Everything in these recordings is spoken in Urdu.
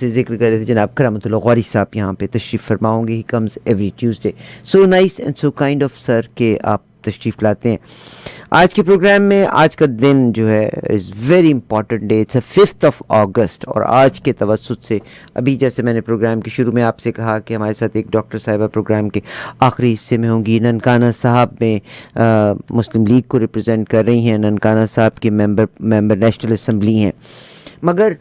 سے ذکر کر رہے تھے جناب کرامت اللہ غوری صاحب یہاں پہ تشریف فرما ہوں گے. He comes every Tuesday. So nice and so kind of sir کہ آپ تشریف لاتے ہیں. آج کے پروگرام میں آج کا دن جو ہے is very important day. It's 5 August اور آج کے توسط سے ابھی جیسے میں نے پروگرام کے شروع میں آپ سے کہا کہ ہمارے ساتھ ایک ڈاکٹر صاحبہ پروگرام کے آخری حصے میں ہوں گی. ننکانہ صاحب میں مسلم لیگ کو ریپرزینٹ کر رہی ہیں. ننکانہ صاحب کے ممبر نیشنل اسمبلی ہیں. مگر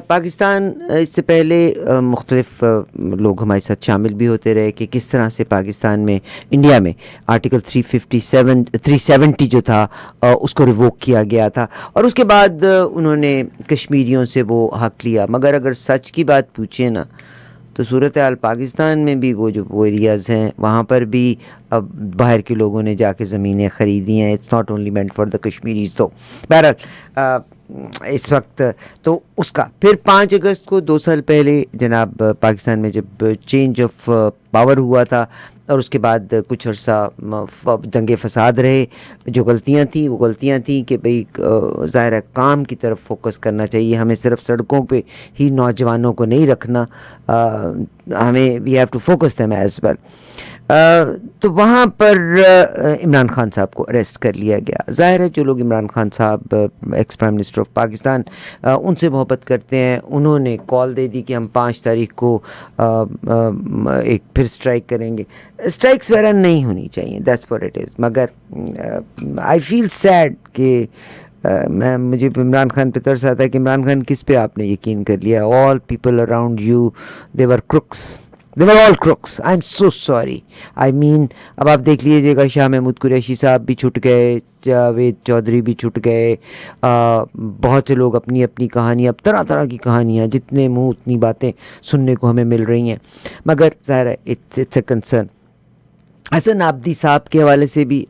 پاکستان اس سے پہلے مختلف لوگ ہمارے ساتھ شامل بھی ہوتے رہے کہ کس طرح سے پاکستان میں انڈیا میں آرٹیکل 370 جو تھا اس کو ریووک کیا گیا تھا اور اس کے بعد انہوں نے کشمیریوں سے وہ حق لیا. مگر اگر سچ کی بات پوچھیں نا تو صورتحال پاکستان میں بھی وہ ایریاز ہیں وہاں پر بھی اب باہر کے لوگوں نے جا کے زمینیں خریدی ہیں. It's not only meant for the Kashmiris. تو بہرحال اس وقت تو اس کا پھر 5 اگست کو 2 سال پہلے جناب پاکستان میں جب چینج آف پاور ہوا تھا اور اس کے بعد کچھ عرصہ دنگے فساد رہے. جو غلطیاں تھیں کہ بھئی ظاہر ہے کام کی طرف فوکس کرنا چاہیے. ہمیں صرف سڑکوں پہ ہی نوجوانوں کو نہیں رکھنا, ہمیں we have to focus them as well. تو وہاں پر عمران خان صاحب کو اریسٹ کر لیا گیا. ظاہر ہے جو لوگ عمران خان صاحب ex prime minister of Pakistan ان سے محبت کرتے ہیں, انہوں نے کال دے دی کہ ہم 5 تاریخ کو ایک پھر اسٹرائک کریں گے. اسٹرائکس وغیرہ نہیں ہونی چاہیے, دیٹس واٹ اٹ از. مگر آئی فیل سیڈ کہ مجھے عمران خان پہ ترس آتا ہے کہ عمران خان کس پہ آپ نے یقین کر لیا. All people around you they were Crooks. They were all crooks. I'm so sorry. I mean, اب آپ دیکھ لیجیے گا شاہ محمود قریشی صاحب بھی چھٹ گئے, جاوید چودھری بھی چھٹ گئے, بہت سے لوگ اپنی اپنی کہانیاں, اب طرح طرح کی کہانیاں, جتنے منہ اتنی باتیں سننے کو ہمیں مل رہی ہیں. مگر ظاہر ہے اٹس اے کنسرن. حسن عابدی صاحب کے حوالے سے بھی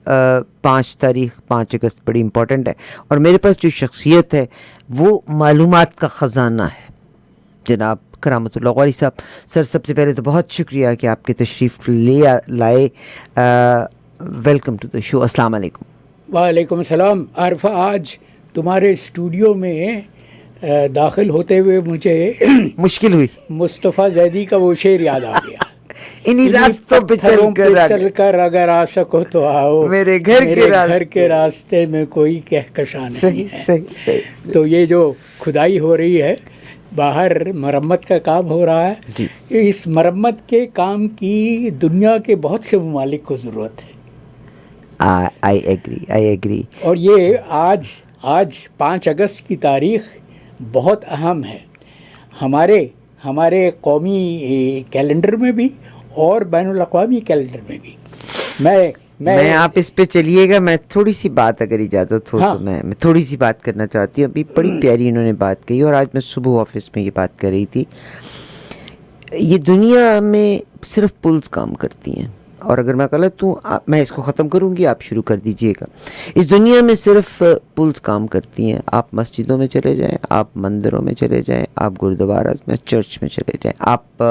5 اگست بڑی امپورٹنٹ ہے اور میرے پاس جو شخصیت ہے وہ معلومات کا خزانہ ہے. جناب کرامت اللہ غوری صاحب, سر سب سے پہلے تو بہت شکریہ کہ آپ کے تشریف لائے. ویلکم ٹو دا شو. السلام علیکم. وعلیکم السلام. عارفہ, آج تمہارے اسٹوڈیو میں داخل ہوتے ہوئے مجھے مشکل ہوئی. مصطفیٰ زیدی کا وہ شعر یاد آ گیا. انہی راستوں پہ چل کر اگر آ سکو تو آؤ, میرے گھر کے راستے میں کوئی کہکشاں نہیں ہے. صحیح. تو یہ جو کھدائی ہو رہی ہے, باہر مرمت کا کام ہو رہا ہے جی. اس مرمت کے کام کی دنیا کے بہت سے ممالک کو ضرورت ہے. I agree. اور یہ آج 5 اگست کی تاریخ بہت اہم ہے ہمارے قومی کیلنڈر میں بھی اور بین الاقوامی کیلنڈر میں بھی. میں آپ اس پہ چلیے گا, میں تھوڑی سی بات اگر اجازت ہو تو میں تھوڑی سی بات کرنا چاہتی ہوں. ابھی بڑی پیاری انہوں نے بات کہی اور آج میں صبح آفس میں یہ بات کر رہی تھی. یہ دنیا میں صرف پلز کام کرتی ہیں اور اگر میں غلط ہوں میں اس کو ختم کروں گی, آپ شروع کر دیجئے گا. اس دنیا میں صرف پلز کام کرتی ہیں. آپ مسجدوں میں چلے جائیں, آپ مندروں میں چلے جائیں, آپ گردوارہ میں چرچ میں چلے جائیں, آپ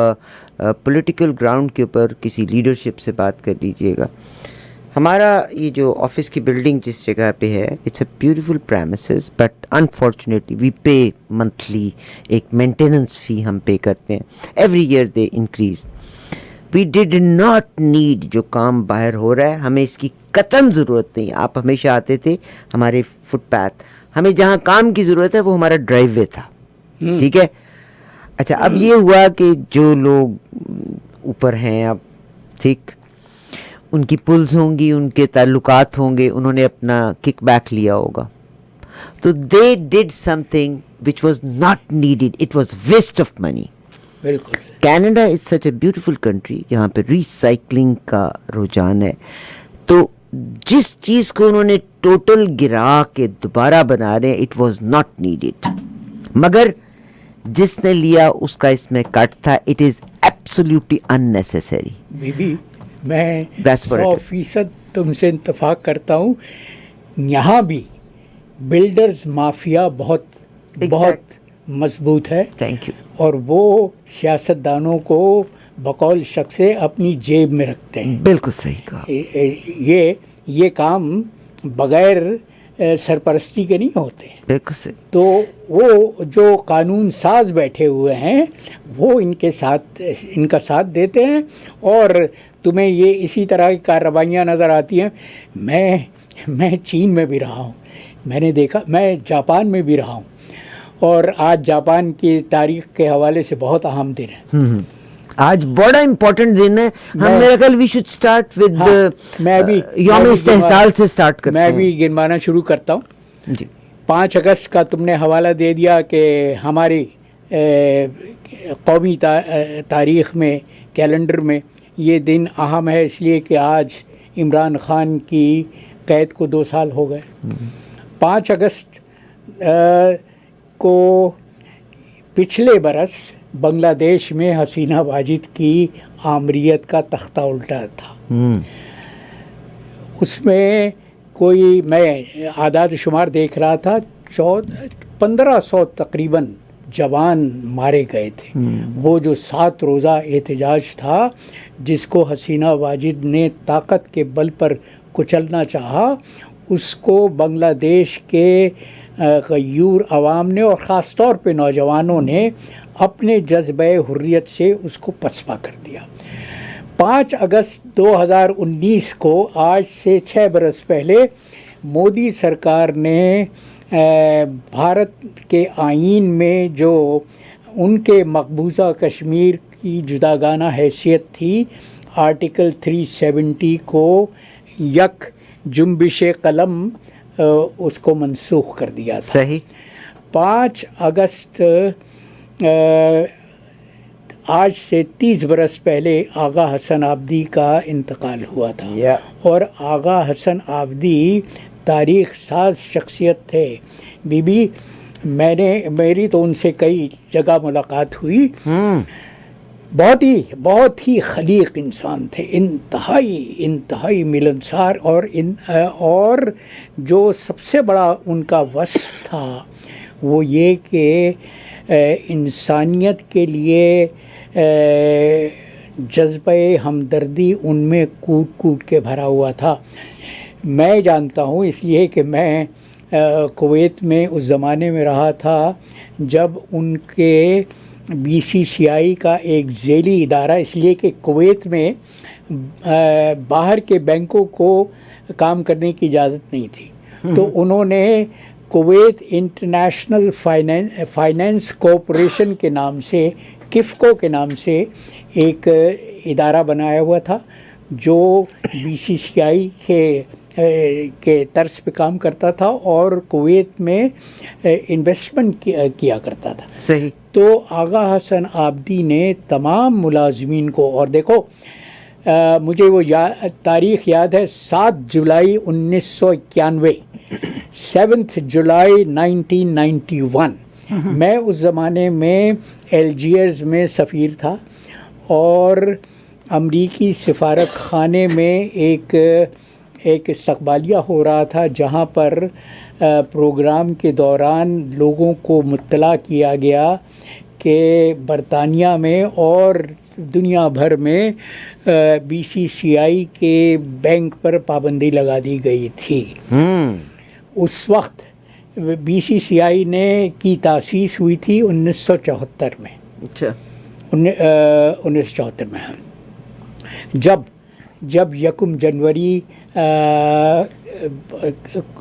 پولیٹیکل گراؤنڈ کے اوپر کسی لیڈرشپ سے بات کر لیجئے گا. ہمارا یہ جو آفس کی بلڈنگ جس جگہ پہ ہے, it's a beautiful premises but unfortunately we pay monthly, ایک مینٹیننس فی ہم پے کرتے ہیں. Every year they increase. We did not need جو کام باہر ہو رہا ہے, ہمیں اس کی قطعاً ضرورت نہیں. آپ ہمیشہ آتے تھے ہمارے فٹ پاتھ, ہمیں جہاں کام کی ضرورت ہے وہ ہمارا ڈرائیو وے تھا. ٹھیک ہے. اچھا, اب یہ ہوا کہ جو لوگ اوپر ہیں اب ٹھیک, ان کی پلز ہوں گی, ان کے تعلقات ہوں گے, انہوں نے اپنا کک بیک لیا ہوگا. تو they did something which was not needed. It was waste of money. بالکل. Canada is such a beautiful country, یہاں پہ ریسائکلنگ کا رجحان ہے. تو جس چیز کو انہوں نے ٹوٹل گرا کے دوبارہ بنا رہے ہیں, اٹ واز ناٹ نیڈیڈ. مگر جس نے لیا اس کا اس میں کٹ تھا. It is absolutely unnecessary. میں 100% تم سے اتفاق کرتا ہوں. یہاں بھی بلڈرز مافیا بہت مضبوط ہے. Thank you. اور وہ سیاستدانوں کو بقول شخص اپنی جیب میں رکھتے ہیں. بالکل صحیح کہا. یہ کام بغیر سرپرستی کے نہیں ہوتے. بالکل صحیح. تو وہ جو قانون ساز بیٹھے ہوئے ہیں وہ ان کا ساتھ دیتے ہیں اور تمہیں یہ اسی طرح کی کارروائیاں نظر آتی ہیں. میں چین میں بھی رہا ہوں, میں نے دیکھا, میں جاپان میں بھی رہا ہوں, اور آج جاپان کی تاریخ کے حوالے سے بہت اہم دن ہے. آج بڑا امپورٹنٹ دن ہے. ہم میرا خیال وی شوڈ اسٹارٹ ود یوم استحصال سے اسٹارٹ کرتے ہیں. میں بھی گنوانا شروع کرتا ہوں. جی 5 اگست کا تم نے حوالہ دے دیا کہ ہماری قومی تاریخ میں, کیلنڈر میں یہ دن اہم ہے اس لیے کہ آج عمران خان کی قید کو 2 سال ہو گئے. 5 اگست کو پچھلے برس بنگلہ دیش میں حسینہ واجد کی آمریت کا تختہ الٹا تھا. اس میں کوئی, میں اعداد و شمار دیکھ رہا تھا, 1500 تقریباً جوان مارے گئے تھے. وہ جو 7 روزہ احتجاج تھا جس کو حسینہ واجد نے طاقت کے بل پر کچلنا چاہا, اس کو بنگلہ دیش کے غیور عوام نے اور خاص طور پہ نوجوانوں نے اپنے جذبہ حریت سے اس کو پسپا کر دیا. 5 اگست 2019 کو, آج سے 6 برس پہلے, مودی سرکار نے بھارت کے آئین میں جو ان کے مقبوضہ کشمیر کی جداگانہ حیثیت تھی, آرٹیکل 370 کو یک جنبش قلم اس کو منسوخ کر دیا تھا. صحیح. 5 اگست آج سے 30 برس پہلے آغا حسن آبدی کا انتقال ہوا تھا. اور آغا حسن آبدی تاریخ ساز شخصیت تھے. میری تو ان سے کئی جگہ ملاقات ہوئی. بہت ہی خلیق انسان تھے, انتہائی ملنسار, اور جو سب سے بڑا ان کا وصف تھا وہ یہ کہ انسانیت کے لیے جذبہ ہمدردی ان میں کوٹ کے بھرا ہوا تھا. میں جانتا ہوں اس لیے کہ میں کویت میں اس زمانے میں رہا تھا جب ان کے BCCI کا ایک ذیلی ادارہ, اس لیے کہ کویت میں باہر کے بینکوں کو کام کرنے کی اجازت نہیں تھی, تو انہوں نے کویت انٹرنیشنل فائنینس کارپوریشن کے نام سے, کفکو کے نام سے ایک ادارہ بنایا ہوا تھا جو BCCI کے طرز پہ کام کرتا تھا اور کویت میں انویسٹمنٹ کیا کرتا تھا. صحیح. تو آغا حسن آبدی نے تمام ملازمین کو, اور دیکھو مجھے وہ تاریخ یاد ہے, 7 جولائی 1991, 7 جولائی 1991. میں اس زمانے میں الجیئرز میں سفیر تھا اور امریکی سفارت خانے میں ایک استقبالیہ ہو رہا تھا جہاں پر پروگرام کے دوران لوگوں کو مطلع کیا گیا کہ برطانیہ میں اور دنیا بھر میں BCCI کے بینک پر پابندی لگا دی گئی تھی. اس وقت BCCI کی تاسیس ہوئی تھی 1974 میں. اچھا. 1974 میں جب 1 جنوری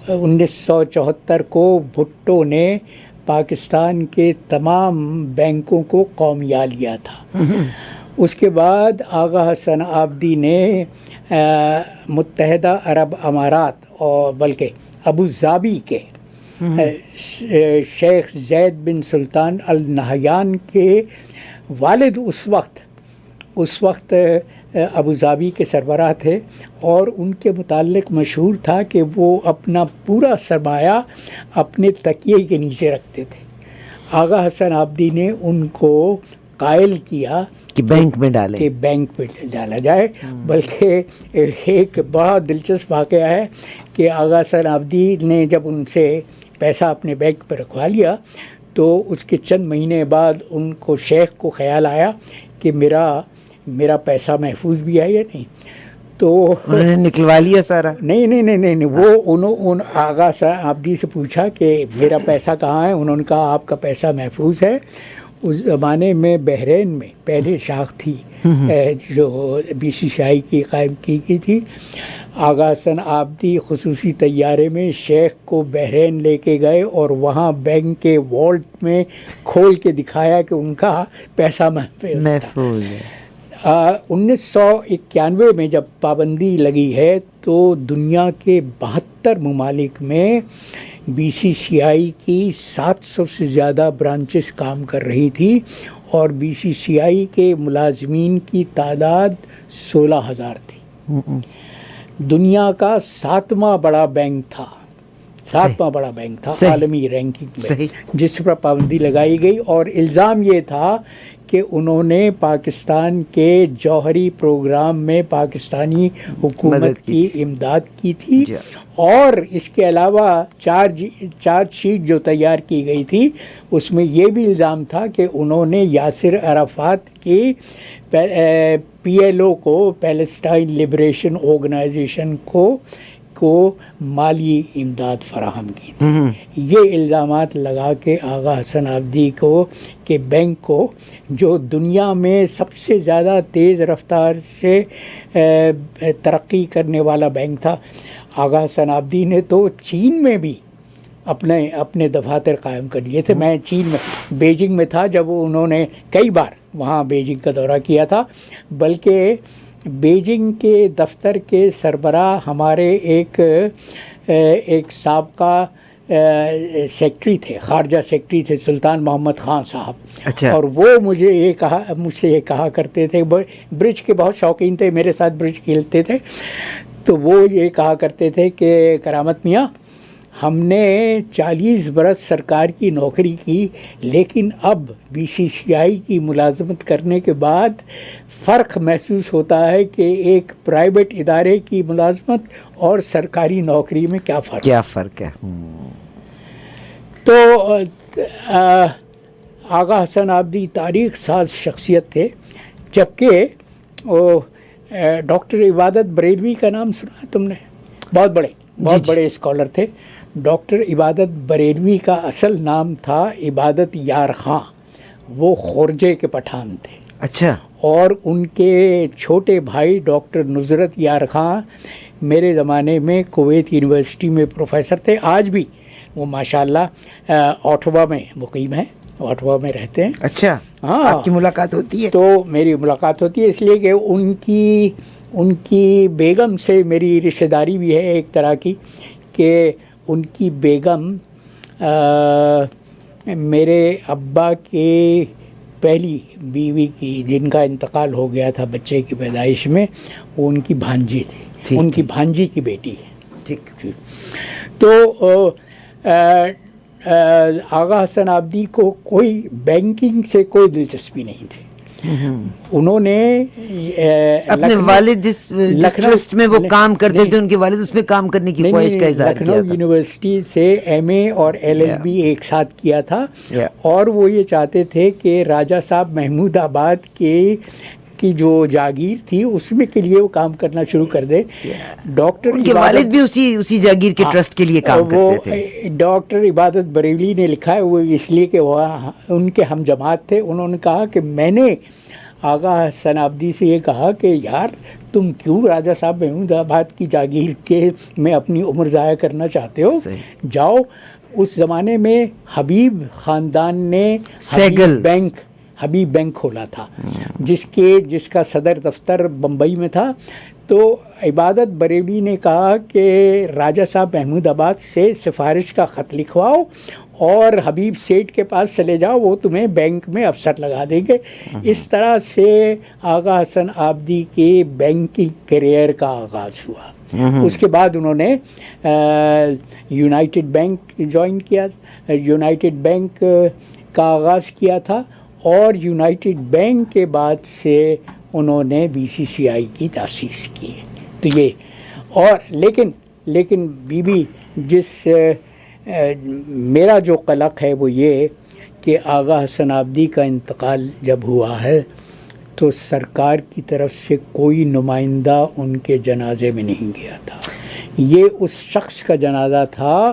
1974 کو بھٹو نے پاکستان کے تمام بینکوں کو قومیہ لیا تھا. اس کے بعد آغا حسن آبدی نے متحدہ عرب امارات اور بلکہ ابو ظبی کے شیخ زید بن سلطان النہیان کے والد اس وقت ابو ظبی کے سربراہ تھے اور ان کے متعلق مشہور تھا کہ وہ اپنا پورا سرمایہ اپنے تکیے کے نیچے رکھتے تھے. آغا حسن آبدی نے ان کو قائل کیا کہ بینک میں ڈالا جائے. بلکہ ایک بہت دلچسپ واقعہ ہے کہ آغا حسن آبدی نے جب ان سے پیسہ اپنے بینک پہ رکھوا لیا تو اس کے چند مہینے بعد ان کو شیخ کو خیال آیا کہ میرا پیسہ محفوظ بھی ہے یا نہیں. تو انہوں نے نکلوا لیا سارا؟ نہیں وہ آغا آبدی سے پوچھا کہ میرا پیسہ کہاں ہے. انہوں نے کہا آپ کا پیسہ محفوظ ہے. اس زمانے میں بحرین میں پہلے شاخ تھی جو BCCI کی قائم کی گئی تھی. آغا حسن آبدی خصوصی طیارے میں شیخ کو بحرین لے کے گئے اور وہاں بینک کے والٹ میں کھول کے دکھایا کہ ان کا پیسہ محفوظ ہے. 1991 میں جب پابندی لگی ہے تو دنیا کے 72 ممالک میں BCCI کی 700 سے زیادہ برانچز کام کر رہی تھی اور BCCI کے ملازمین کی تعداد 16,000 تھی. دنیا کا 7واں بڑا بینک تھا عالمی رینکنگ میں جس پر پابندی لگائی گئی. اور الزام یہ تھا کہ انہوں نے پاکستان کے جوہری پروگرام میں پاکستانی حکومت کی امداد کی تھی. اور اس کے علاوہ چارج شیٹ جو تیار کی گئی تھی اس میں یہ بھی الزام تھا کہ انہوں نے یاسر عرفات کی PLO کو پیلسٹائن لبریشن آرگنائزیشن کو مالی امداد فراہم کی تھی. یہ الزامات لگا کے آغا حسن آبدی کو کہ بینک کو جو دنیا میں سب سے زیادہ تیز رفتار سے ترقی کرنے والا بینک تھا. آغا حسن آبدی نے تو چین میں بھی اپنے دفاتر قائم کر لیے تھے. میں چین میں بیجنگ میں تھا جب انہوں نے کئی بار وہاں بیجنگ کا دورہ کیا تھا. بلکہ بیجنگ کے دفتر کے سربراہ ہمارے ایک سابقہ سیکٹری تھے، خارجہ سیکٹری تھے، سلطان محمد خان صاحب. اچھا. اور وہ مجھ سے یہ کہا کرتے تھے، برج کے بہت شوقین تھے، میرے ساتھ برج کھیلتے تھے. تو وہ یہ کہا کرتے تھے کہ کرامت میاں ہم نے 40 برس سرکار کی نوکری کی لیکن اب BCCI کی ملازمت کرنے کے بعد فرق محسوس ہوتا ہے کہ ایک پرائیویٹ ادارے کی ملازمت اور سرکاری نوکری میں کیا فرق ہے. تو آغا حسن آبدی تاریخ ساز شخصیت تھے. جبکہ ڈاکٹر عبادت بریلوی کا نام سنا ہے تم نے؟ بہت بڑے اسکالر تھے. ڈاکٹر عبادت بریلوی کا اصل نام تھا عبادت یار خان. وہ خورجے کے پٹھان تھے. اچھا. اور ان کے چھوٹے بھائی ڈاکٹر نصرت یار خان میرے زمانے میں کویت یونیورسٹی میں پروفیسر تھے. آج بھی وہ ماشاءاللہ اوٹوا میں مقیم ہیں، اوٹوا میں رہتے ہیں. اچھا. ہاں. آپ کی ملاقات ہوتی ہے؟ تو میری ملاقات ہوتی ہے اس لیے کہ ان کی بیگم سے میری رشتہ داری بھی ہے ایک طرح کی، کہ ان کی بیگم میرے ابا کے پہلی بیوی کی جن کا انتقال ہو گیا تھا بچے کی پیدائش میں، وہ ان کی بھانجی تھی. ان کی بھانجی کی بیٹی ہے. ٹھیک. تو آغا حسن آبدی کو کوئی بینکنگ سے کوئی دلچسپی نہیں تھی. انہوں نے اپنے والد جس ٹرسٹ میں وہ کام کرتے تھے ان کے والد اس میں کام کرنے کی خواہش کا اظہار کیا تھا. لکھنؤ یونیورسٹی سے MA اور LLB ایک ساتھ کیا تھا. اور وہ یہ چاہتے تھے کہ راجہ صاحب محمود آباد کی جو جاگیر تھی اس میں کے لیے وہ کام کرنا شروع کر دے. ان کے والد بھی اسی جاگیر کے ٹرسٹ کے لیے کام کرتے تھے. ڈاکٹر عبادت بریلوی نے لکھا ہے وہ اس لیے کہ وہ ان کے ہم جماعت تھے. انہوں نے کہا کہ میں نے آغا حسن آبدی سے یہ کہا کہ یار تم کیوں راجہ صاحب محمود آباد کی جاگیر کے میں اپنی عمر ضائع کرنا چاہتے ہو؟ جاؤ. اس زمانے میں حبیب خاندان نے حبیب بینک کھولا تھا جس کا صدر دفتر بمبئی میں تھا. تو عبادت بریلوی نے کہا کہ راجہ صاحب محمود آباد سے سفارش کا خط لکھواؤ اور حبیب سیٹھ کے پاس چلے جاؤ، وہ تمہیں بینک میں افسر لگا دیں گے. اس طرح سے آغا حسن آبدی کے بینکنگ کیریئر کا آغاز ہوا. اس کے بعد انہوں نے یونائٹڈ بینک جوائن کیا، یونائٹڈ بینک کا آغاز کیا تھا. اور یونائٹڈ بینک کے بعد سے انہوں نے BCCI کی تاسیس کی. تو یہ اور لیکن بی جس میرا جو قلق ہے وہ یہ کہ آغا حسن آبدی کا انتقال جب ہوا ہے تو سرکار کی طرف سے کوئی نمائندہ ان کے جنازے میں نہیں گیا تھا. یہ اس شخص کا جنازہ تھا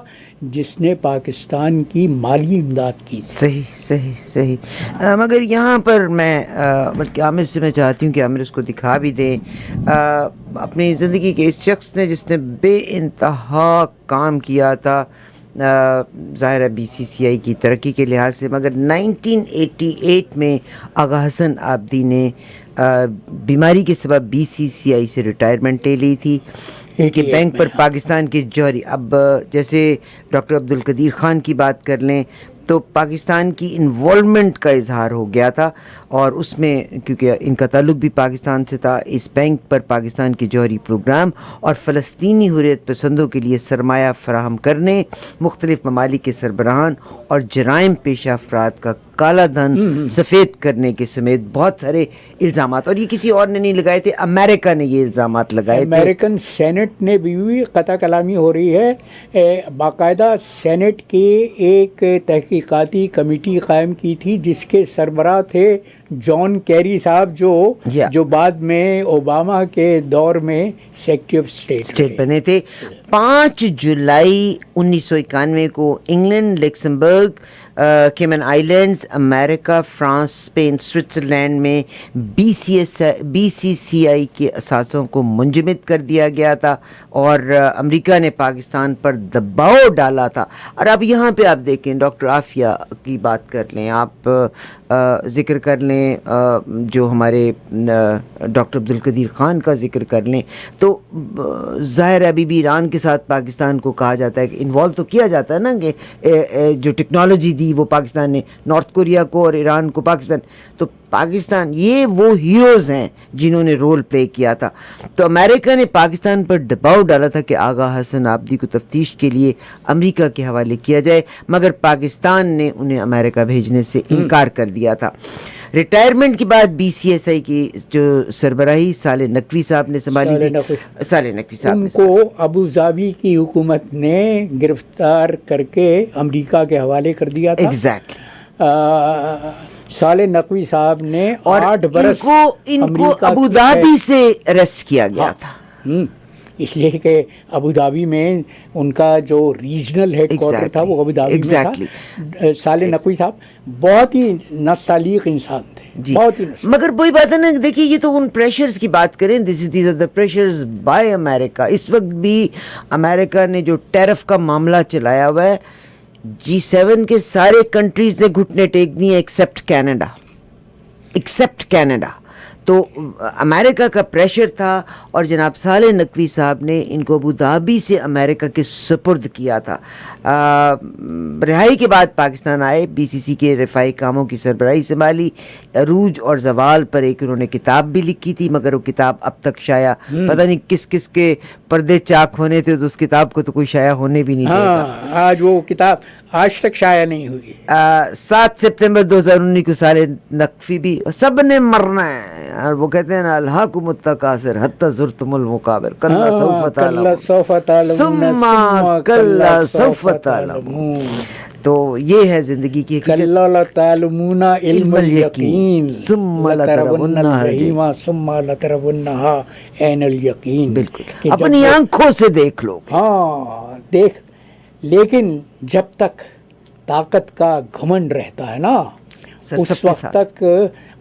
جس نے پاکستان کی مالی امداد کی. صحیح. مگر یہاں پر میں بلکہ عامر سے میں چاہتی ہوں کہ عامر اس کو دکھا بھی دیں اپنی زندگی کے اس شخص نے جس نے بے انتہا کام کیا تھا ظاہر ہے بی سی سی آئی کی ترقی کے لحاظ سے. مگر 1988 میں آغا حسن آبدی نے بیماری کے سبب بی سی سی آئی سے ریٹائرمنٹ لے لی تھی کہ بینک پر پاکستان کے جوہری. اب جیسے ڈاکٹر عبدالقدیر خان کی بات کر لیں تو پاکستان کی انوالومنٹ کا اظہار ہو گیا تھا اور اس میں کیونکہ ان کا تعلق بھی پاکستان سے تھا اس بینک پر پاکستان کے جوہری پروگرام اور فلسطینی حریت پسندوں کے لیے سرمایہ فراہم کرنے مختلف ممالک کے سربراہان اور جرائم پیشہ افراد کا کالا دھن سفید کرنے کے سمیت بہت سارے الزامات. اور یہ کسی اور نے نہیں لگائے تھے, امریکہ نے یہ الزامات لگائے تھے. امریکن سینٹ نے بھی قطع کلامی ہو رہی ہے. باقاعدہ سینٹ کی ایک تحقیقاتی کمیٹی قائم کی تھی جس کے سربراہ تھے جان کیری صاحب جو بعد میں اوباما کے دور میں سیکریٹری آف اسٹیٹ بنے تھے. 5 جولائی 1991 کو انگلینڈ, لکسمبرگ, کیمن آئیلینڈز, امریکہ, فرانس, اسپین, سوئٹزرلینڈ میں بی سی سی آئی کے اثاثوں کو منجمد کر دیا گیا تھا اور امریکہ نے پاکستان پر دباؤ ڈالا تھا. اور اب یہاں پہ آپ دیکھیں ڈاکٹر عافیہ کی بات کر لیں, آپ ذکر کر لیں جو ہمارے ڈاکٹر عبدالقدیر خان کا ذکر کر لیں تو ظاہر ابھی بھی ایران کے ساتھ پاکستان کو کہا جاتا ہے کہ انوالو تو کیا جاتا ہے نا کہ جو ٹیکنالوجی دی وہ پاکستان نے نارتھ کوریا کو اور ایران کو پاکستان. تو پاکستان یہ وہ ہیروز ہیں جنہوں نے رول پلے کیا تھا. تو امریکہ نے پاکستان پر دباؤ ڈالا تھا کہ آغا حسن آبدی کو تفتیش کے لیے امریکہ کے حوالے کیا جائے مگر پاکستان نے انہیں امریکہ بھیجنے سے انکار کر دیا تھا. ریٹائرمنٹ کے بعد بی سی ایس آئی کی جو سربراہی صالح نقوی صاحب نے سنبھالی تھی. صالح نقوی صاحب ان کو ابو ظبی کی حکومت نے گرفتار کر کے امریکہ کے حوالے کر دیا تھا. صالح نقوی صاحب نے 8 برس ان کو ابو ظبی سے اریسٹ کیا گیا تھا اس لیے کہ ابو ظبی میں ان کا جو ریجنل ہیڈ کوارٹر تھا وہ ابو ظبی میں تھا. صالح نقوی صاحب بہت ہی نستعلیق انسان تھے بہت ہی مگر وہی بات ہے نا دیکھیے یہ تو ان پریشرز کی بات کریں these are the pressures by America. اس وقت بھی امریکہ نے جو ٹیرف کا معاملہ چلایا ہوا ہے G7 کے سارے کنٹریز نے گھٹنے ٹیک دیے ایکسیپٹ کینیڈا. تو امریکہ کا پریشر تھا اور جناب صالح نقوی صاحب نے ان کو ابو ظبی سے امریکہ کے سپرد کیا تھا. رہائی کے بعد پاکستان آئے, بی سی سی کے رفائی کاموں کی سربراہی سنبھالی. عروج اور زوال پر ایک انہوں نے کتاب بھی لکھی تھی مگر وہ کتاب اب تک شائع پتہ نہیں کس کس کے پردے چاک ہونے تھے تو اس کتاب کو تو کوئی شائع ہونے بھی نہیں دے. آج وہ کتاب آج تک شائع نہیں ہوئی. 7 ستمبر 2019 کو صالح نقوی بھی سب نے مرنا ہے اور وہ کہتے ہیں نا الہاکم التکاثر حتی زرتم المقابر کلا سوف تعلمون ثم کلا سوف تعلمون. تو یہ ہے زندگی کی کلا لتعلمون علم الیقین ثم لترون الجحیم ثم لترونها عین الیقین. بالکل اپنی آنکھوں سے دیکھ لو. ہاں دیکھ, لیکن جب تک طاقت کا گھمنڈ رہتا ہے نا اس وقت تک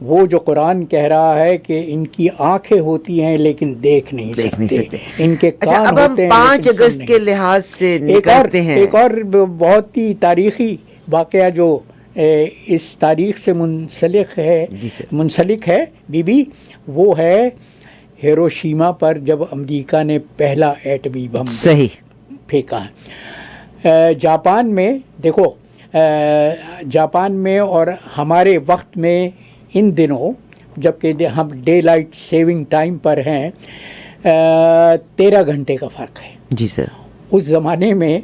وہ جو قرآن کہہ رہا ہے کہ ان کی آنکھیں ہوتی ہیں لیکن دیکھ نہیں سکتے, ان کے کان ہوتے ہیں. 5 اگست کے لحاظ سے نکالتے ہیں ایک اور بہت ہی تاریخی واقعہ جو اس تاریخ سے منسلک ہے بی وہ ہے ہیروشیما پر جب امریکہ نے پہلا ایٹمی بم پھینکا. جاپان میں دیکھو, جاپان میں اور ہمارے وقت میں ان دنوں جبکہ ہم ڈے لائٹ سیونگ ٹائم پر ہیں 13 گھنٹے کا فرق ہے. جی سر. اس زمانے میں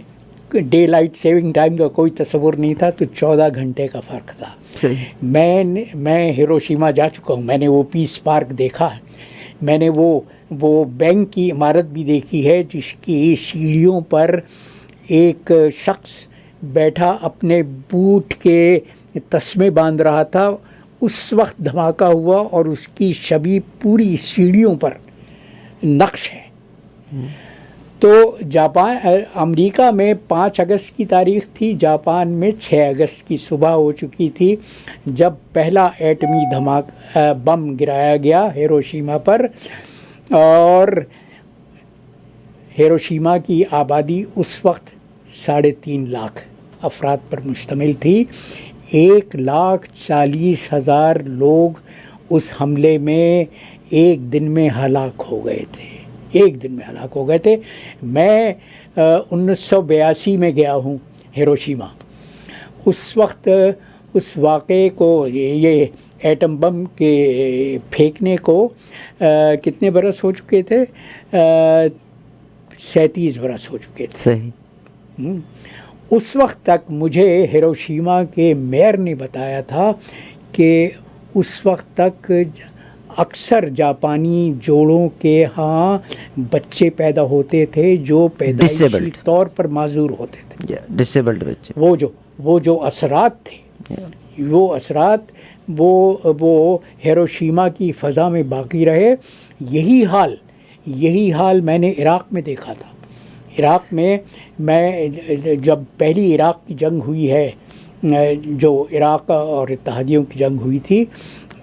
ڈے لائٹ سیونگ ٹائم کا کوئی تصور نہیں تھا تو 14 گھنٹے کا فرق تھا. میں ہیروشیما جا چکا ہوں, میں نے وہ پیس پارک دیکھا, میں نے وہ بینک کی عمارت بھی دیکھی ہے جس کی سیڑھیوں پر ایک شخص بیٹھا اپنے بوٹ کے تسمے باندھ رہا تھا. اس وقت دھماکہ ہوا اور اس کی شبیہ پوری سیڑھیوں پر نقش ہے. تو امریکہ میں 5 اگست کی تاریخ تھی، جاپان میں 6 اگست کی صبح ہو چکی تھی جب پہلا ایٹمی بم گرایا گیا ہیروشیما پر. اور ہیروشیما کی آبادی اس وقت 3.5 لاکھ افراد پر مشتمل تھی. 1,40,000 لوگ اس حملے میں ایک دن میں ہلاک ہو گئے تھے. میں 1982 میں گیا ہوں ہیروشیما. اس وقت اس واقعے کو، یہ ایٹم بم کے پھینکنے کو کتنے برس ہو چکے تھے؟ 37 برس ہو چکے تھے. صحیح. اس وقت تک مجھے ہیروشیما کے میئر نے بتایا تھا کہ اس وقت تک اکثر جاپانی جوڑوں کے ہاں بچے پیدا ہوتے تھے جو پیدائشی طور پر معذور ہوتے تھے. ڈسیبلڈ بچے. وہ جو اثرات تھے، وہ اثرات وہ ہیروشیما کی فضا میں باقی رہے. یہی حال میں نے عراق میں دیکھا تھا. عراق میں جب پہلی عراق کی جنگ ہوئی ہے، جو عراق اور اتحادیوں کی جنگ ہوئی تھی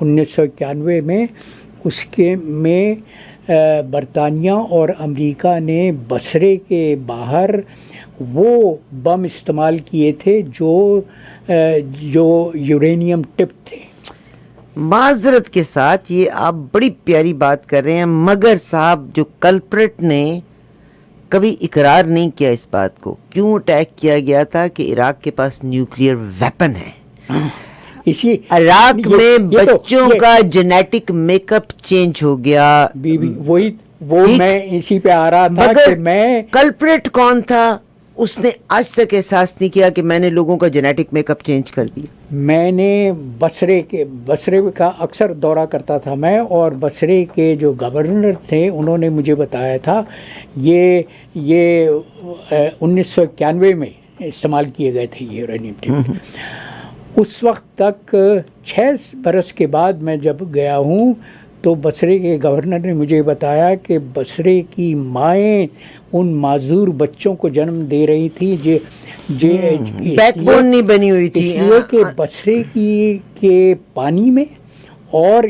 1991 میں، اس کے میں برطانیہ اور امریکہ نے بصرے کے باہر وہ بم استعمال کیے تھے جو یورینیم ٹپ تھے. معذرت کے ساتھ یہ آپ بڑی پیاری بات کر رہے ہیں، مگر صاحب جو کلپریٹ نے کبھی اقرار نہیں کیا اس بات کو، کیوں اٹیک کیا گیا تھا کہ عراق کے پاس نیوکلیئر ویپن ہے. عراق میں بچوں کا جینیٹک میک اپ چینج ہو گیا. وہ میں اسی پہ آ رہا تھا کہ میں کلپریٹ کون تھا، اس نے آج تک احساس نہیں کیا کہ میں نے لوگوں کا جینیٹک میک اپ چینج کر دیا. میں نے بصرے کا اکثر دورہ کرتا تھا میں، اور بصرے کے جو گورنر تھے انہوں نے مجھے بتایا تھا یہ 1991 میں استعمال کیے گئے تھے یہ یورینیم ٹپ. اس وقت تک 6 برس کے بعد میں جب گیا ہوں تو بصرے کے گورنر نے مجھے بتایا کہ بصرے کی مائیں ان معذور بچوں کو جنم دے رہی تھی بیک بون نہیں بنی ہوئی تھی، اس لیے کہ بصرے کے پانی میں اور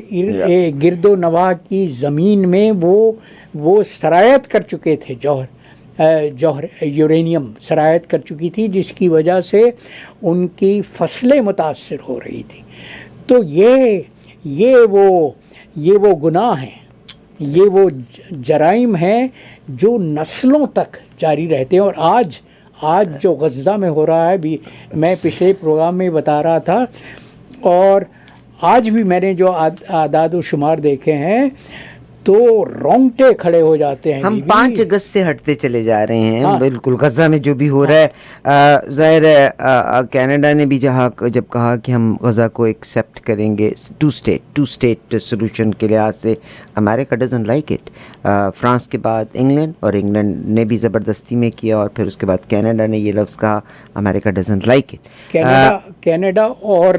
گرد و نواح کی زمین میں وہ سرایت کر چکے تھے، جوہر یورینیم سرایت کر چکی تھی، جس کی وجہ سے ان کی فصلیں متاثر ہو رہی تھی. تو یہ وہ گناہ ہیں، یہ وہ جرائم ہیں جو نسلوں تک جاری رہتے ہیں. اور آج جو غزہ میں ہو رہا ہے، بھی میں پچھلے پروگرام میں بتا رہا تھا، اور آج بھی میں نے جو اعداد و شمار دیکھے ہیں تو رونگٹے کھڑے ہو جاتے ہیں. ہم 5 اگست سے ہٹتے چلے جا رہے ہیں. بالکل غزہ میں جو بھی ہو رہا ہے، ظاہر ہے کینیڈا نے بھی جب کہا کہ ہم غزہ کو ایکسیپٹ کریں گے 2 اسٹیٹ سولوشن کے لحاظ سے، امریکہ ڈزنٹ لائک اٹ. فرانس کے بعد انگلینڈ، اور انگلینڈ نے بھی زبردستی میں کیا، اور پھر اس کے بعد کینیڈا نے یہ لفظ کہا امریکہ ڈزنٹ لائک اٹ. کینیڈا اور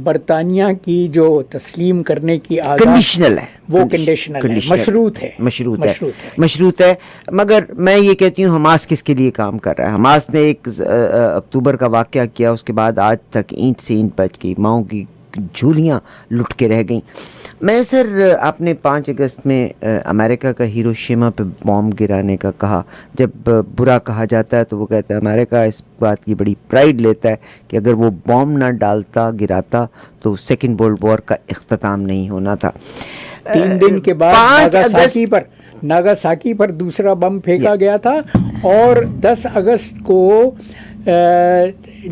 برطانیہ کی جو تسلیم کرنے کی کنڈیشنل ہے، وہ کنڈیشنل ہے، مشروط ہے. مگر میں یہ کہتی ہوں حماس کس کے لیے کام کر رہا ہے؟ حماس نے 1 اکتوبر کا واقعہ کیا، اس کے بعد آج تک اینٹ سے اینٹ بچ گئی، ماؤں کی جھولیاں لٹ کے رہ گئیں. میں سر آپ نے 5 اگست میں امریکہ کا ہیروشیما پہ بام گرانے کا کہا. جب برا کہا جاتا ہے تو وہ کہتا ہے امریکہ اس بات کی بڑی پرائیڈ لیتا ہے کہ اگر وہ بام نہ ڈالتا گراتا تو 2nd ورلڈ وار کا اختتام نہیں ہونا تھا. 3 دن کے بعد ناگاساکی پر دوسرا بم پھینکا گیا تھا، اور 10 اگست کو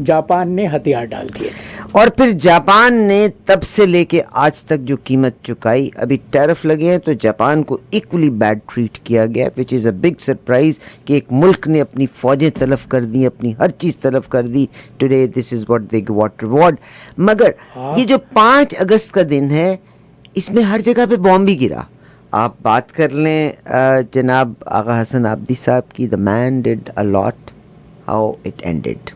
جاپان نے ہتھیار ڈال دیے. اور پھر جاپان نے تب سے لے کے آج تک جو قیمت چکائی، ابھی ٹیرف لگے ہیں تو جاپان کو ایکولی بیڈ ٹریٹ کیا گیا، وچ از اے بگ سرپرائز کہ ایک ملک نے اپنی فوجیں تلف کر دی، اپنی ہر چیز تلف کر دی. Today this is what they got reward. مگر یہ جو 5 اگست کا دن ہے، اس میں ہر جگہ پہ بام بھی گرا. آپ بات کر لیں جناب آغا حسن آبدی صاحب کی، دا مین ڈڈ اے لاٹ، ہاؤ اٹ اینڈڈ.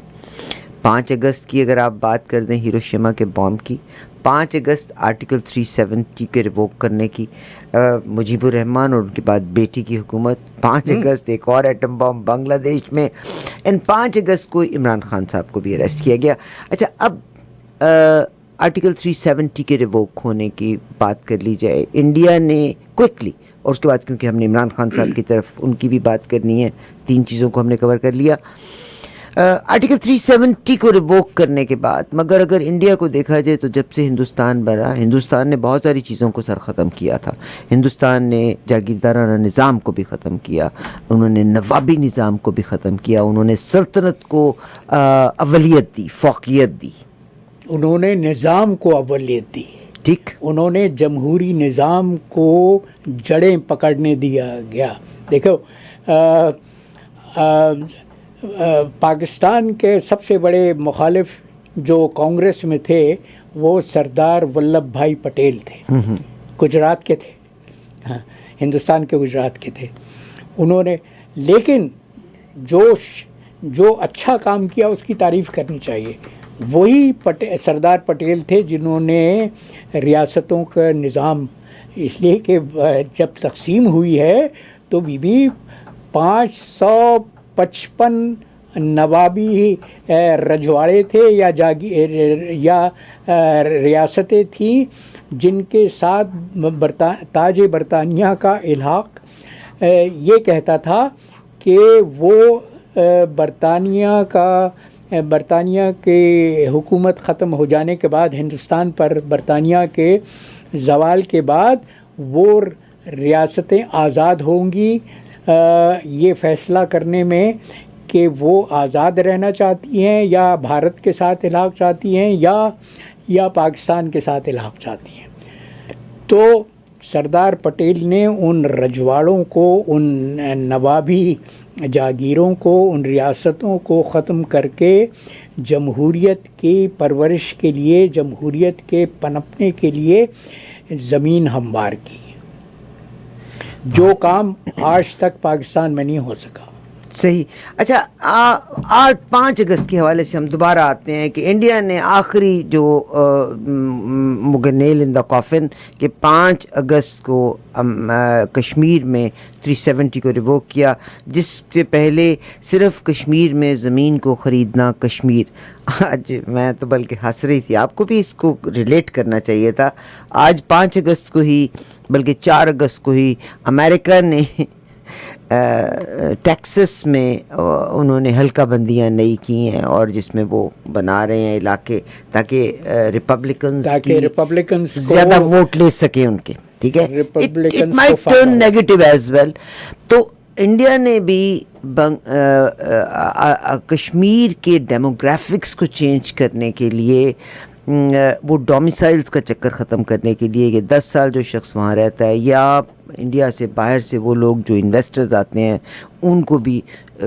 5 اگست کی اگر آپ بات کر دیں ہیروشیما کے بام کی، 5 اگست آرٹیکل 370 کے ریووک کرنے کی مجیب الرحمان اور ان کے بعد بیٹی کی حکومت, 5 اگست ایک اور ایٹم بم بنگلہ دیش میں, اینڈ 5 اگست کو عمران خان صاحب کو بھی اریسٹ کیا گیا. اچھا, اب آرٹیکل 370 کے ریووک ہونے کی بات کر لی جائے. انڈیا نے کوئکلی, اور اس کے بعد کیونکہ ہم نے عمران خان صاحب کی طرف ان کی بھی بات کرنی ہے, 3 چیزوں کو ہم نے کور کر لیا. آرٹیکل 370 کو ریووک کرنے کے بعد, مگر اگر انڈیا کو دیکھا جائے تو جب سے ہندوستان بنا, ہندوستان نے بہت ساری چیزوں کو سر ختم کیا تھا. ہندوستان نے جاگیردارانہ نظام کو بھی ختم کیا, انہوں نے نوابی نظام کو بھی ختم کیا, انہوں نے سلطنت کو اولیت دی, فوقیت دی, انہوں نے نظام کو اولیت دی, ٹھیک, انہوں نے جمہوری نظام کو جڑیں پکڑنے دیا گیا. دیکھو پاکستان کے سب سے بڑے مخالف جو کانگریس میں تھے وہ سردار ولبھ بھائی پٹیل تھے, گجرات کے تھے, ہاں ہندوستان کے گجرات کے تھے. انہوں نے لیکن جو اچھا کام کیا اس کی تعریف کرنی چاہیے. وہی سردار پٹیل تھے جنہوں نے ریاستوں کا نظام, اس لیے کہ جب تقسیم ہوئی ہے تو 555 نوابی رجواڑے تھے یا ریاستیں تھیں جن کے ساتھ تاج برطانیہ کا الحاق یہ کہتا تھا کہ وہ برطانیہ کے حکومت ختم ہو جانے کے بعد, ہندوستان پر برطانیہ کے زوال کے بعد وہ ریاستیں آزاد ہوں گی. یہ فیصلہ کرنے میں کہ وہ آزاد رہنا چاہتی ہیں یا بھارت کے ساتھ الحاق چاہتی ہیں یا پاکستان کے ساتھ الحاق چاہتی ہیں. تو سردار پٹیل نے ان رجواڑوں کو, ان نوابی جاگیروں کو, ان ریاستوں کو ختم کر کے جمہوریت کی پرورش کے لیے, جمہوریت کے پنپنے کے لیے زمین ہموار کی, جو کام آج تک پاکستان میں نہیں ہو سکا. صحیح. اچھا, 5 اگست کے حوالے سے ہم دوبارہ آتے ہیں کہ انڈیا نے آخری جو نیل ان دا کافن کہ 5 اگست کو کشمیر میں 370 کو ریووک کیا, جس سے پہلے صرف کشمیر میں زمین کو خریدنا کشمیر. آج میں تو بلکہ ہنس رہی تھی, آپ کو بھی اس کو ریلیٹ کرنا چاہیے تھا. آج 5 اگست کو ہی, بلکہ 4 اگست کو ہی امریکہ نے ٹیکسس میں انہوں نے حلقہ بندیاں نئی کی ہیں, اور جس میں وہ بنا رہے ہیں علاقے تاکہ ریپبلکنز زیادہ ووٹ لے سکیں ان کے, ٹھیک ہے, it might turn negative as well. تو انڈیا نے بھی کشمیر کے ڈیموگرافکس کو چینج کرنے کے لیے, وہ ڈومیسائلز کا چکر ختم کرنے کے لیے کہ 10 سال جو شخص وہاں رہتا ہے, یا انڈیا سے باہر سے وہ لوگ جو انویسٹرز آتے ہیں ان کو بھی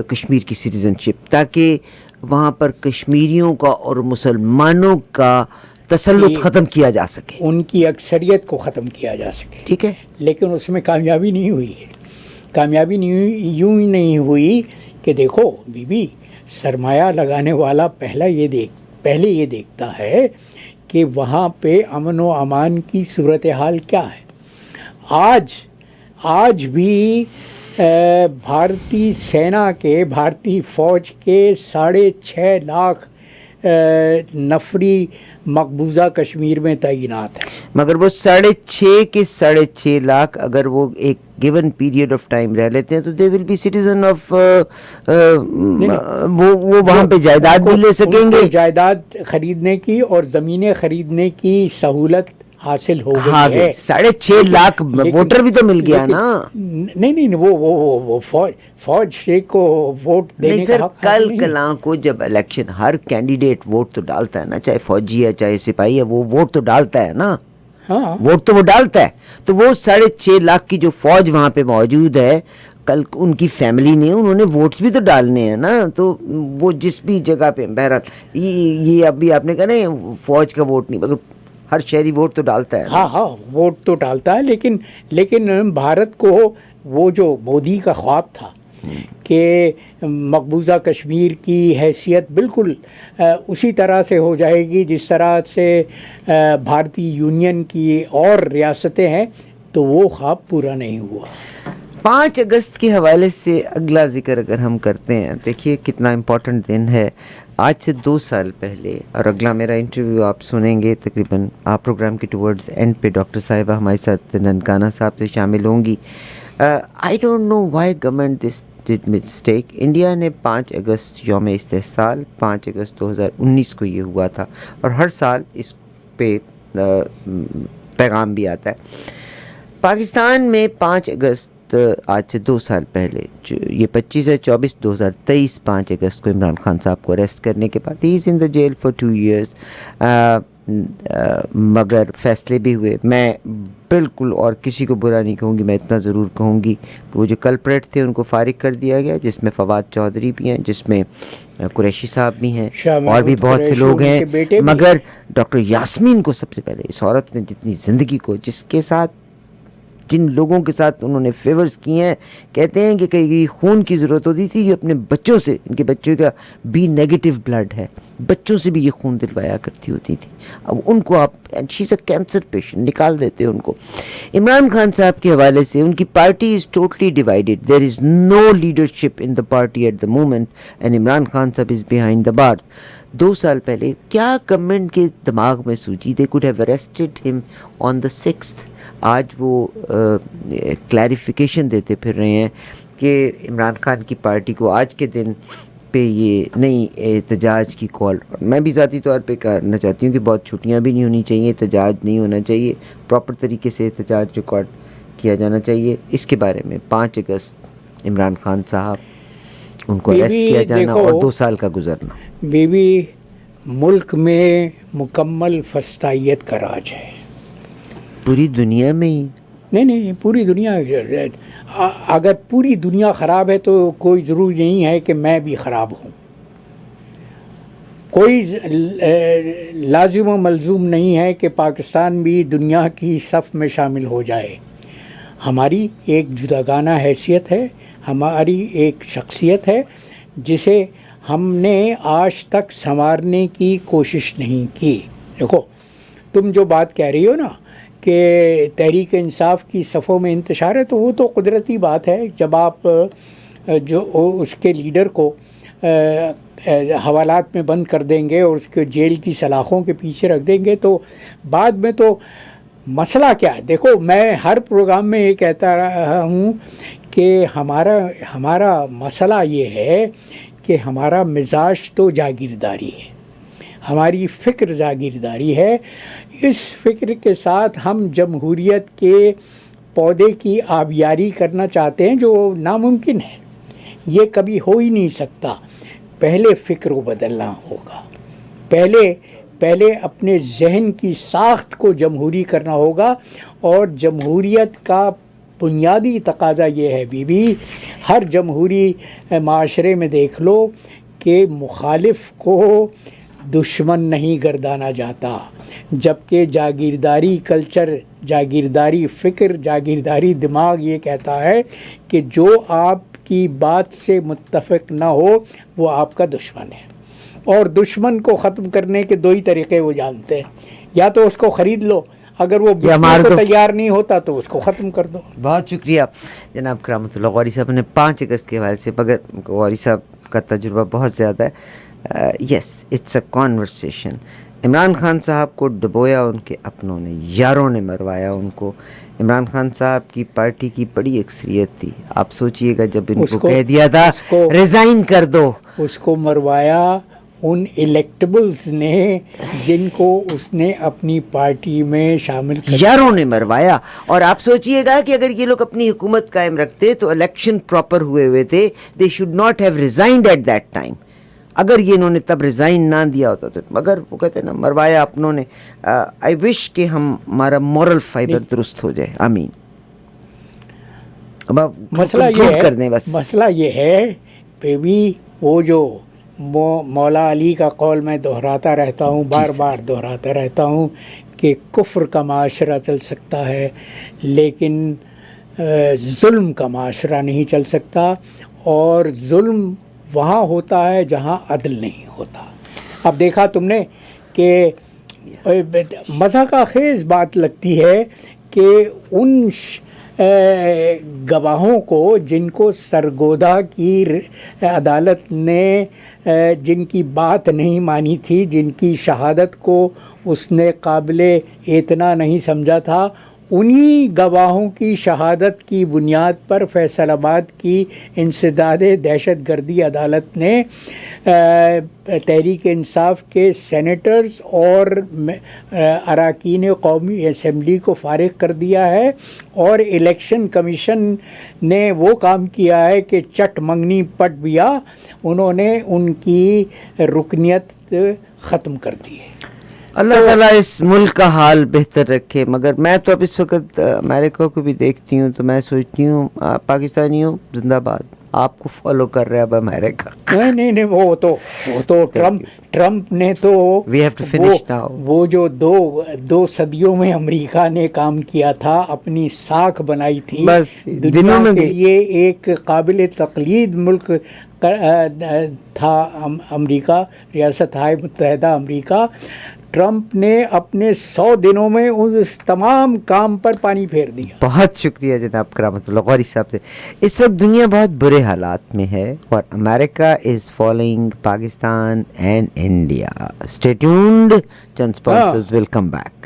کشمیر کی سٹیزن شپ, تاکہ وہاں پر کشمیریوں کا اور مسلمانوں کا تسلط ختم کیا جا سکے, ان کی اکثریت کو ختم کیا جا سکے. ٹھیک ہے, لیکن اس میں کامیابی نہیں ہوئی ہے. کامیابی یوں ہی نہیں ہوئی کہ دیکھو سرمایہ لگانے والا پہلے یہ دیکھتا ہے کہ وہاں پہ امن و امان کی صورتحال کیا ہے. آج بھی بھارتی سینا کے, بھارتی فوج کے 6.5 لاکھ نفری مقبوضہ کشمیر میں تعینات ہیں. مگر وہ 6.5 لاکھ اگر وہ ایک گیون پیریڈ آف ٹائم رہ لیتے ہیں تو دے ول بی سٹیزن آف, وہ وہاں پہ جائیداد بھی لے سکیں گے, جائیداد خریدنے کی اور زمینیں خریدنے کی سہولت حاصل ہو گئی ہے. 6.5 لاکھ ووٹر بھی تو مل گیا نا. نہیں, وہ فوج کو ووٹ دینے کا حق. کل کلاں کو جب الیکشن, ہر کینڈیڈیٹ ووٹ تو ڈالتا ہے نا, چاہے فوجی ہے چاہے سپاہی ہے, وہ ووٹ تو ڈالتا ہے نا. ووٹ تو وہ ڈالتا ہے. تو وہ 6.5 لاکھ کی جو فوج وہاں پہ موجود ہے, کل ان کی فیملی نے, انہوں نے ووٹس بھی تو ڈالنے ہیں نا. تو وہ جس بھی جگہ پہ, بہرحال یہ ابھی آپ نے کہا نا فوج کا ووٹ نہیں, مگر ہر شہری ووٹ تو ڈالتا ہے. ہاں ووٹ تو ڈالتا ہے, لیکن بھارت کو وہ جو مودی کا خواب تھا کہ مقبوضہ کشمیر کی حیثیت بالکل اسی طرح سے ہو جائے گی جس طرح سے بھارتی یونین کی اور ریاستیں ہیں، تو وہ خواب پورا نہیں ہوا۔ 5 اگست کے حوالے سے اگلا ذکر اگر ہم کرتے ہیں، دیکھیے کتنا امپورٹنٹ دن ہے۔ آج سے 2 سال پہلے، اور اگلا میرا انٹرویو آپ سنیں گے تقریباً آپ پروگرام کے ٹورڈز اینڈ پہ ڈاکٹر صاحبہ ہمارے ساتھ ننکانہ صاحب سے شامل ہوں گی۔ I don't know why government this did mistake. India نے 5 اگست یوم استحصال 5 اگست 2019 کو یہ ہوا تھا، اور ہر سال اس پہ پیغام بھی آتا ہے۔ پاکستان میں 5 اگست آج سے 2 سال پہلے، یہ 25/24/2023 5 اگست کو عمران خان صاحب کو اریسٹ کرنے کے بعد ہی از ان دا جیل فار 2 ایئرس، مگر فیصلے بھی ہوئے۔ میں بالکل اور کسی کو برا نہیں کہوں گی، میں اتنا ضرور کہوں گی وہ جو کلپریٹ تھے ان کو فارغ کر دیا گیا، جس میں فواد چودھری بھی ہیں، جس میں قریشی صاحب بھی ہیں، اور بھی بہت سے لوگ ہیں، مگر ڈاکٹر یاسمین کو سب سے پہلے، اس عورت نے جتنی زندگی کو، جس کے ساتھ، جن لوگوں کے ساتھ انہوں نے فیورز کیے ہیں، کہتے ہیں کہ کئی خون کی ضرورت ہوتی تھی، یہ اپنے بچوں سے، ان کے بچوں کا بی نیگیٹو بلڈ ہے، بچوں سے بھی یہ خون دلوایا کرتی ہوتی تھی۔ اب ان کو آپ، and she is a cancer patient, نکال دیتے ہیں ان کو۔ عمران خان صاحب کے حوالے سے ان کی party is totally divided, there is no leadership in the party at the moment, and Imran Khan صاحب از بیہائنڈ دا بارز۔ 2 سال پہلے کیا گورنمنٹ کے دماغ میں سوچی، دے کوڈ ہیو اریسٹڈ ہم آن دا 6th۔ آج وہ کلیریفیکیشن دیتے پھر رہے ہیں کہ عمران خان کی پارٹی کو آج کے دن پہ یہ نئی احتجاج کی کال، میں بھی ذاتی طور پہ کرنا چاہتی ہوں کہ بہت چھٹیاں بھی نہیں ہونی چاہیے، احتجاج نہیں ہونا چاہیے، پراپر طریقے سے احتجاج ریکارڈ کیا جانا چاہیے۔ اس کے بارے میں 5 اگست عمران خان صاحب، ان کو اریسٹ کیا جانا اور 2 سال کا گزرنا، بیوی ملک میں مکمل فسطائیت کا راج ہے، پوری دنیا میں ہی۔ نہیں پوری دنیا، اگر پوری دنیا خراب ہے تو کوئی ضروری نہیں ہے کہ میں بھی خراب ہوں، کوئی لازم و ملزوم نہیں ہے کہ پاکستان بھی دنیا کی صف میں شامل ہو جائے۔ ہماری ایک جداگانہ حیثیت ہے، ہماری ایک شخصیت ہے جسے ہم نے آج تک سنوارنے کی کوشش نہیں کی۔ دیکھو تم جو بات کہہ رہی ہو نا کہ تحریک انصاف کی صفوں میں انتشار ہے، تو وہ تو قدرتی بات ہے۔ جب آپ جو اس کے لیڈر کو حوالات میں بند کر دیں گے اور اس کے جیل کی سلاخوں کے پیچھے رکھ دیں گے تو بعد میں تو مسئلہ کیا ہے؟ دیکھو میں ہر پروگرام میں یہ کہتا رہا ہوں کہ ہمارا مسئلہ یہ ہے کہ ہمارا مزاج تو جاگیرداری ہے، ہماری فکر جاگیرداری ہے۔ اس فکر کے ساتھ ہم جمہوریت کے پودے کی آبیاری کرنا چاہتے ہیں، جو ناممکن ہے، یہ کبھی ہو ہی نہیں سکتا۔ پہلے فکر کو بدلنا ہوگا، پہلے اپنے ذہن کی ساخت کو جمہوری کرنا ہوگا، اور جمہوریت کا بنیادی تقاضا یہ ہے بیوی، ہر جمہوری معاشرے میں دیکھ لو کہ مخالف کو دشمن نہیں گردانا جاتا، جبکہ جاگیرداری کلچر، جاگیرداری فکر، جاگیرداری دماغ یہ کہتا ہے کہ جو آپ کی بات سے متفق نہ ہو وہ آپ کا دشمن ہے، اور دشمن کو ختم کرنے کے 2 ہی طریقے وہ جانتے ہیں، یا تو اس کو خرید لو، اگر وہ کو تیار نہیں ہوتا تو اس کو ختم کر دو۔ بہت شکریہ جناب کرامت اللہ غوری صاحب نے 5 اگست کے حوالے سے، مگر غوری صاحب کا تجربہ بہت زیادہ ہے۔ Yes it's a conversation. Imran Khan صاحب کو ڈبویا ان کے اپنوں نے، یاروں نے مروایا ان کو۔ عمران خان صاحب کی پارٹی کی بڑی اکثریت تھی، آپ سوچئے گا جب ان کو کہہ دیا تھا ریزائن کر دو، اس کو مروایا ان الیکٹبلز نے جن کو اس نے اپنی پارٹی میں شامل کر، یاروں نے مروایا۔ اور آپ سوچئے گا کہ اگر یہ لوگ اپنی حکومت قائم رکھتے تو الیکشن پراپر ہوئے تھے، they should not have resigned at that time, اگر یہ انہوں نے تب ریزائن نہ دیا ہوتا تو، مگر وہ کہتے ہیں نا مروایا اپنوں نے۔ آئی وش کہ ہمارا مورل فائبر درست ہو جائے، آمین۔ اب مسئلہ یہ ہے بیبی، وہ جو مولا علی کا قول میں دہراتا رہتا ہوں، بار بار دہراتا رہتا ہوں کہ کفر کا معاشرہ چل سکتا ہے لیکن ظلم کا معاشرہ نہیں چل سکتا، اور ظلم وہاں ہوتا ہے جہاں عدل نہیں ہوتا. اب دیکھا تم نے کہ مضحکہ خیز بات لگتی ہے کہ ان گواہوں کو جن کو سرگودا کی عدالت نے جن کی بات نہیں مانی تھی، جن کی شہادت کو اس نے قابل اعتنا نہیں سمجھا تھا، انہی گواہوں کی شہادت کی بنیاد پر فیصل آباد کی انسداد دہشت گردی عدالت نے تحریک انصاف کے سینیٹرز اور اراکین قومی اسمبلی کو فارغ کر دیا ہے، اور الیکشن کمیشن نے وہ کام کیا ہے کہ چٹ منگنی پٹ بیا، انہوں نے ان کی رکنیت ختم کر دی ہے. اللہ تعالیٰ اس ملک کا حال بہتر رکھے. مگر میں تو اب اس وقت امریکہ کو بھی دیکھتی ہوں تو میں سوچتی ہوں پاکستانیوں زندہ باد، آپ کو فالو کر رہے اب امریکہ. نہیں وہ تو ٹرمپ نے تو We have to finish now. وہ جو دو صدیوں میں امریکہ نے کام کیا تھا، اپنی ساکھ بنائی تھی، بس دنیا دنوں میں کے لیے ایک قابل تقلید ملک تھا امریکہ، ریاست ہائے متحدہ امریکہ. ٹرمپ نے اپنے 100 دنوں میں اس تمام کام پر پانی پھیر دیا. بہت شکریہ جناب کرامت اللہ غوری صاحب سے. اس وقت دنیا بہت برے حالات میں ہے اور America is following Pakistan and India. Stay tuned. چند اسپانسرز ول کم بیک.